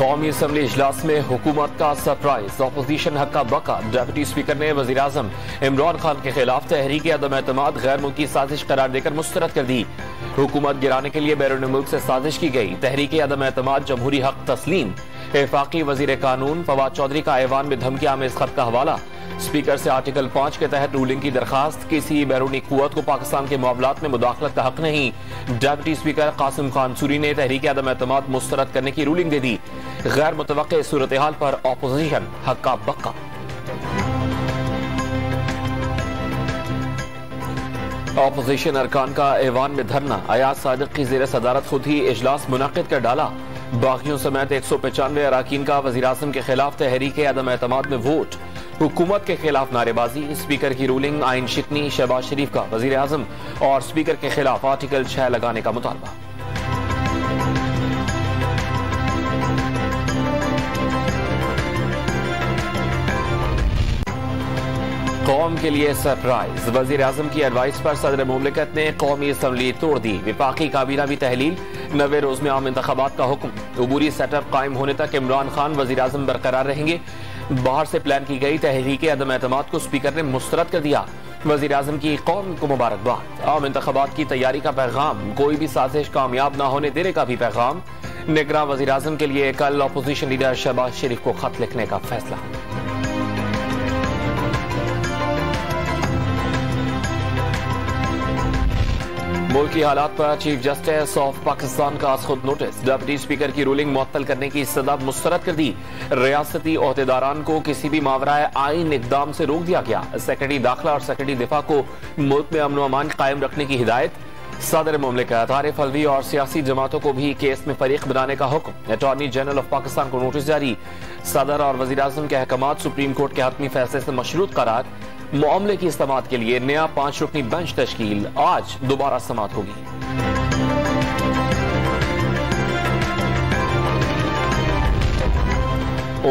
قومی اسمبلی اجلاس میں حکومت کا سرپرائز، اپوزیشن حق کا بقا۔ ڈپٹی اسپیکر نے وزیر اعظم عمران خان کے خلاف تحریک عدم اعتماد غیر ملکی سازش قرار دے کر مسترد کر دی۔ حکومت گرانے کے لیے بیرون ملک سے سازش کی گئی، تحریک عدم اعتماد جمہوری حق تسلیم۔ وفاقی وزیر قانون فواد چودھری کا ایوان میں دھمکی آمیز خط کا حوالہ۔ اسپیکر سے آرٹیکل 5 کے تحت رولنگ کی درخواست، کسی بیرونی قوت کو پاکستان کے معاملات میں مداخلت کا حق نہیں۔ Deputy speaker Qasim Khan sorry نے تحریک عدم اعتماد مسترد کرنے کی رولنگ دے دی۔ غیر متوقع صورتحال پر اپوزیشن حق کا بقا۔ اپوزیشن ارکان کا ایوان میں دھرنا، ایاز صادق کی زیر صدارت خود ہی اجلاس منعقد کر ڈالا۔ باغیوں سمیت 195 اراکین کا وزیر اعظم کے خلاف تحریک عدم اعتماد میں ووٹ۔ حکومت کے خلاف نعرے بازی، اسپیکر کی رولنگ، آئین شکنی، شہباز شریف کا وزیر اعظم اور اسپیکر کے خلاف آرٹیکل 6 لگانے کا مطالبہ۔ قوم کے لیے سرپرائز، وزیر اعظم کی ایڈوائس پر صدر مملکت نے قومی اسمبلی توڑ دی۔ وفاقی کابینہ بھی تحلیل، 90 روز میں عام انتخابات کا حکم۔ عبوری سیٹ اپ قائم ہونے تک عمران خان وزیر اعظم برقرار رہیں گے۔ باہر سے پلان کی گئی تحریک عدم اعتماد کو اسپیکر نے مسترد کر دیا۔ وزیر اعظم کی قوم کو مبارکباد، عام انتخابات کی تیاری کا پیغام، کوئی بھی سازش کامیاب نہ ہونے دینے کا بھی پیغام۔ نگراں وزیر اعظم کے لیے کل اپوزیشن لیڈر شہباز شریف کو خط لکھنے کا فیصلہ۔ ملکی حالات پر چیف جسٹس آف پاکستان کا از خود نوٹس، ڈپٹی اسپیکر کی رولنگ معطل کرنے کی استدعا مسترد کر دی۔ ریاستی عہدیداران کو کسی بھی ماورائے آئین اقدام سے روک دیا گیا۔ سیکرٹری داخلہ اور سیکرٹری دفاع کو ملک میں امن و امان قائم رکھنے کی ہدایت۔ صدر مملکت عارف الوی اور سیاسی جماعتوں کو بھی کیس میں فریق بنانے کا حکم۔ اٹارنی جنرل آف پاکستان کو نوٹس جاری، صدر اور وزیر اعظم کے احکامات سپریم کورٹ کے حتمی فیصلے سے مشروط قرار۔ معاملے کی سماعت کے لیے نیا 5 رکنی بینچ تشکیل، آج دوبارہ سماعت ہوگی۔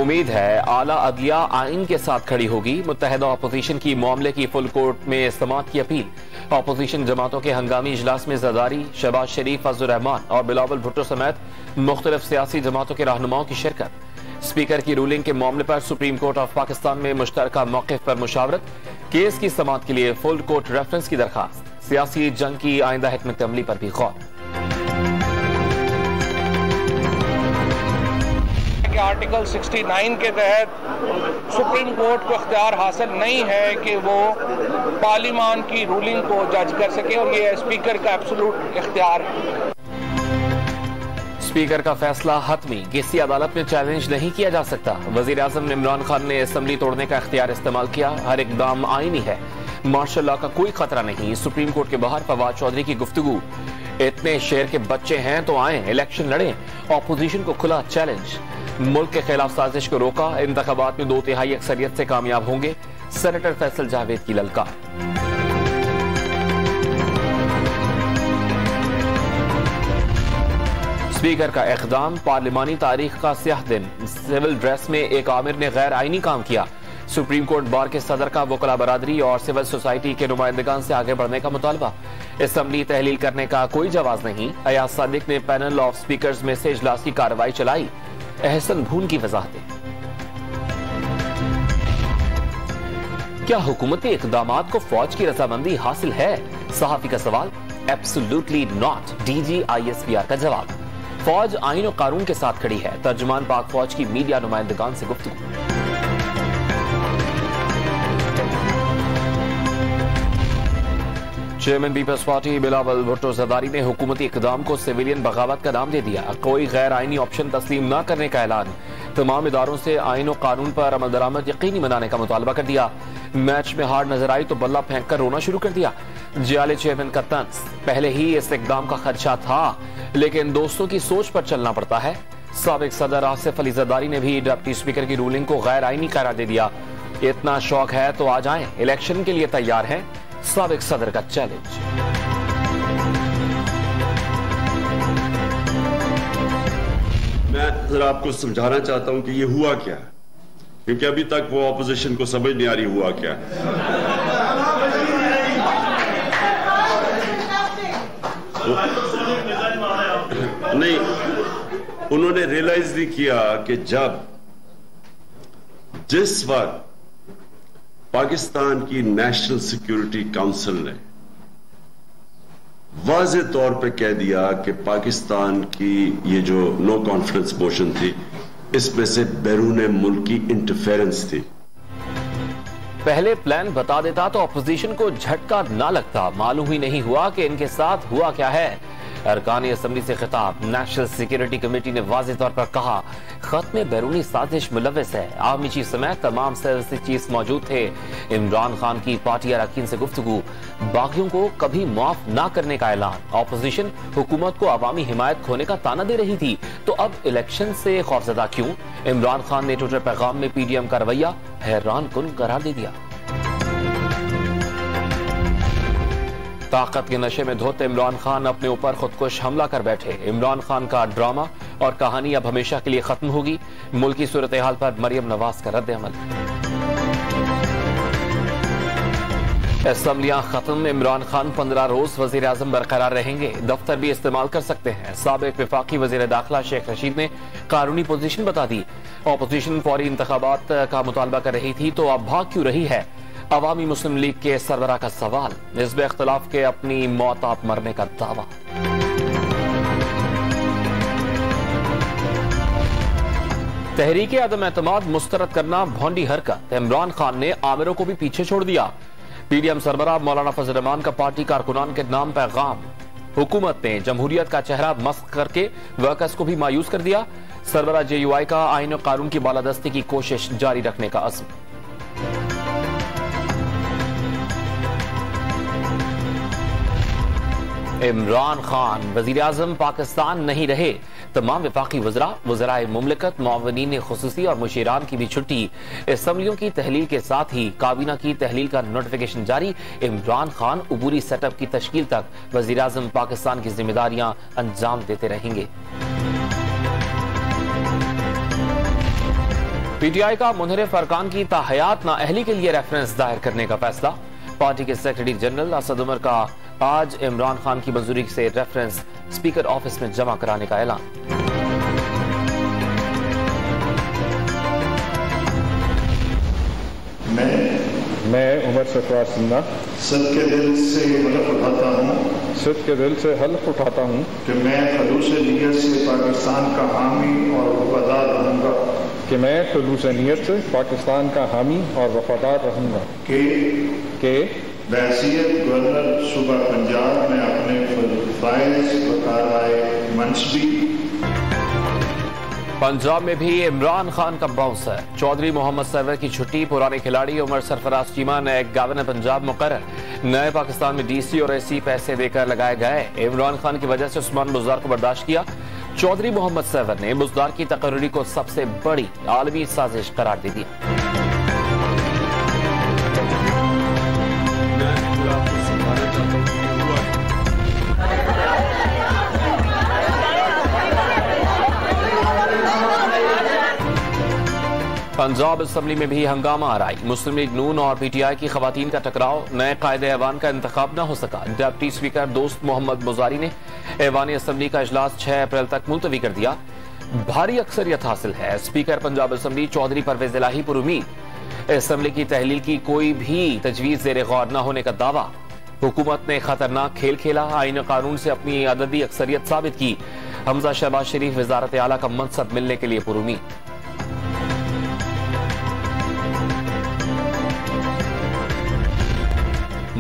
امید ہے اعلیٰ عدلیہ آئین کے ساتھ کھڑی ہوگی، متحدہ اپوزیشن کی معاملے کی فل کورٹ میں سماعت کی اپیل۔ اپوزیشن جماعتوں کے ہنگامی اجلاس میں زرداری، شہباز شریف، فضل الرحمان اور بلاول بھٹو سمیت مختلف سیاسی جماعتوں کے رہنماؤں کی شرکت۔ اسپیکر کی رولنگ کے معاملے پر سپریم کورٹ آف پاکستان میں مشترکہ موقف پر مشاورت۔ کیس کی سماعت کے لیے فل کورٹ ریفرنس کی درخواست۔ سیاسی جنگ کی آئندہ حکمت عملی پر بھی غور۔ آرٹیکل 69 کے تحت سپریم کورٹ کو اختیار حاصل نہیں ہے کہ وہ پارلیمان کی رولنگ کو جج کر سکے، اور یہ اسپیکر کا ایبسولوٹ اختیار ہے۔ اسپیکر کا فیصلہ حتمی، کسی عدالت میں چیلنج نہیں کیا جا سکتا۔ وزیر اعظم عمران خان نے اسمبلی توڑنے کا اختیار استعمال کیا، ہر اقدام آئینی ہے، مارشل لاء کا کوئی خطرہ نہیں۔ سپریم کورٹ کے باہر فواد چودھری کی گفتگو، اتنے شیر کے بچے ہیں تو آئیں الیکشن لڑیں، اپوزیشن کو کھلا چیلنج۔ ملک کے خلاف سازش کو روکا، انتخابات میں 2/3 اکثریت سے کامیاب ہوں گے، سینیٹر فیصل جاوید کی للکار۔ اسپیکر کا اقدام، پارلیمانی تاریخ کا سیاہ دن، سول ڈریس میں ایک آمر نے غیر آئینی کام کیا۔ سپریم کورٹ بار کے صدر کا وکلاء برادری اور سول سوسائٹی کے نمائندگان سے آگے بڑھنے کا مطالبہ۔ اسمبلی تحلیل کرنے کا کوئی جواز نہیں، ایاز صادق نے پینل آف اسپیکرز میں سے اجلاس کی کارروائی چلائی۔ احسن بھون کی وضاحتیں۔ کیا حکومتی اقدامات کو فوج کی رضامندی حاصل ہے؟ صحافی کا سوال۔ Absolutely not, D G I S P R کا جواب۔ فوج آئین و قانون کے ساتھ کھڑی ہے، ترجمان پاک فوج کی میڈیا نمائندگان سے گفتگو۔ چیئرمین پیپلز پارٹی بلاول بھٹو زرداری نے حکومتی اقدام کو سویلین بغاوت کا نام دے دیا، کوئی غیر آئینی آپشن تسلیم نہ کرنے کا اعلان۔ تمام اداروں سے آئین و قانون پر عمل درآمد یقینی بنانے کا مطالبہ کر دیا۔ میچ میں ہار نظر آئی تو بلہ پھینک کر رونا شروع کر دیا۔ جیالے چیئرمین کا طنز، پہلے ہی اس اقدام کا خدشہ تھا لیکن دوستوں کی سوچ پر چلنا پڑتا ہے۔ سابق صدر آصف علی زرداری نے بھی ڈپٹی اسپیکر کی رولنگ کو غیر آئینی قرار دے دیا۔ اتنا شوق ہے تو آ جائیں، الیکشن کے لیے تیار ہیں، سابق صدر کا چیلنج۔ میں ذرا آپ کو سمجھانا چاہتا ہوں کہ یہ ہوا کیا، کیونکہ ابھی تک وہ اپوزیشن کو سمجھ نہیں آ رہی ہوا کیا۔ نہیں، انہوں نے ریئلائز نہیں کیا کہ جس وقت پاکستان کی نیشنل سیکیورٹی کونسل نے واضح طور پہ کہہ دیا کہ پاکستان کی یہ جو نو کانفیڈنس موشن تھی اس میں سے بیرون ملکی انٹرفیرنس تھی. پہلے پلان بتا دیتا تو اپوزیشن کو جھٹکا نہ لگتا. معلوم ہی نہیں ہوا کہ ان کے ساتھ ہوا کیا ہے. ارکان اسمبلی سے خطاب. نیشنل سیکیورٹی کمیٹی نے واضح طور پر کہا خط میں بیرونی سازش ملوث ہے. آرمی چیف سمیت تمام سیاسی چیف موجود تھے. عمران خان کی پارٹی اراکین سے گفتگو. باغیوں کو کبھی معاف نہ کرنے کا اعلان. اپوزیشن حکومت کو عوامی حمایت کھونے کا طعنہ دے رہی تھی تو اب الیکشن سے خوفزدہ کیوں؟ عمران خان نے ٹویٹر پیغام میں پی ڈی ایم کا رویہ حیران کن قرار دے دیا. طاقت کے نشے میں دھوتے عمران خان اپنے اوپر خودکش حملہ کر بیٹھے. عمران خان کا ڈرامہ اور کہانی اب ہمیشہ کے لیے ختم ہوگی. ملکی صورتحال پر مریم نواز کا رد عمل. اسمبلیاں ختم. عمران خان 15 روز وزیر اعظم برقرار رہیں گے. دفتر بھی استعمال کر سکتے ہیں. سابق وفاقی وزیر داخلہ شیخ رشید نے قانونی پوزیشن بتا دی. اپوزیشن فوری انتخابات کا مطالبہ کر رہی تھی تو اب بھاگ کیوں رہی ہے؟ عوامی مسلم لیگ کے سربراہ کا سوال. حزب اختلاف کے اپنی موت آپ مرنے کا دعویٰ. تحریک عدم اعتماد مسترد کرنا بھونڈی حرکت. عمران خان نے عامروں کو بھی پیچھے چھوڑ دیا. پی ڈی ایم سربراہ مولانا فضل الرحمان کا پارٹی کارکنان کے نام پیغام. حکومت نے جمہوریت کا چہرہ مسخ کر کے ورکرز کو بھی مایوس کر دیا. سربراہ جے یو آئی کا آئین و قانون کی بالادستی کی کوشش جاری رکھنے کا عزم. عمران خان وزیر اعظم پاکستان نہیں رہے. تمام وفاقی وزرائے مملکت، معاونین خصوصی اور مشیران کی بھی چھٹی. اسمبلیوں کی تحلیل کے ساتھ ہی کابینہ کی تحلیل کا نوٹیفیکیشن جاری. عمران خان عبوری سیٹ اپ کی تشکیل تک وزیر اعظم پاکستان کی ذمہ داریاں انجام دیتے رہیں گے. پی ٹی آئی کا منحرف ارکان کی تاحیات نااہلی کے لیے ریفرنس دائر کرنے کا فیصلہ. پارٹی کے سیکرٹری جنرل اسد عمر کا آج عمران خان کی منظوری سے ریفرنس اسپیکر آفس میں جمع کرانے کا اعلان. میں عمر سرفراز سنگا صدق دل سے حلف اٹھاتا ہوں کہ میں خلوص نیت سے پاکستان کا حامی اور وفادار رہوں گا کہ بحیثیت گورنر صوبہ پنجاب میں اپنے فرائض وکارائے منصبی. پنجاب میں بھی عمران خان کا باؤنس ہے. چودھری محمد سرور کی چھٹی. پرانے کھلاڑی عمر سرفراز چیمہ نئے گورنر پنجاب مقرر. نئے پاکستان میں ڈی سی اور اے سی پیسے دے کر لگائے گئے. عمران خان کی وجہ سے عثمان بزدار کو برداشت کیا. چودھری محمد سرور نے بزدار کی تقرری کو سب سے بڑی عالمی سازش قرار دے دیا. پنجاب اسمبلی میں بھی ہنگامہ آرائی. مسلم لیگ نون اور پی ٹی آئی کی خواتین کا ٹکراؤ. نئے قائد ایوان کا انتخاب نہ ہو سکا. ڈپٹی اسپیکر دوست محمد مزاری نے ایوان اسمبلی کا اجلاس 6 اپریل تک ملتوی کر دیا. بھاری اکثریت حاصل ہے. اسپیکر پنجاب اسمبلی چودھری پرویز الہی پر امید. اسمبلی کی تحلیل کی کوئی بھی تجویز زیر غور نہ ہونے کا دعویٰ. حکومت نے خطرناک کھیل کھیلا. آئین قانون سے اپنی عددی اکثریت ثابت کی. حمزہ شہباز شریف وزارت اعلیٰ کا منصب ملنے کے لیے پر امید.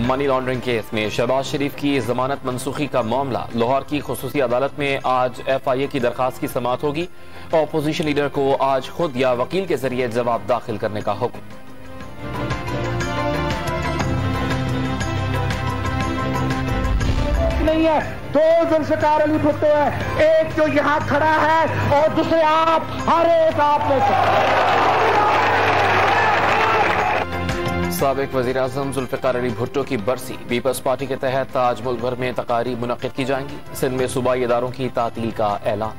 منی لانڈرنگ کیس میں شہباز شریف کی ضمانت منسوخی کا معاملہ. لاہور کی خصوصی عدالت میں آج ایف آئی اے کی درخواست کی سماعت ہوگی. اپوزیشن لیڈر کو آج خود یا وکیل کے ذریعے جواب داخل کرنے کا حکم. نہیں ہے. دو ذوالفقار علی بھٹو ہے. ایک جو یہاں کھڑا ہے اور دوسرے آپ. ہر ایک آپ میں سے. سابق وزیر اعظم ذوالفقار علی بھٹو کی برسی. پیپلز پارٹی کے تحت آج ملک بھر میں تقاریب منعقد کی جائیں گی. سندھ میں صوبائی اداروں کی تعطیل کا اعلان.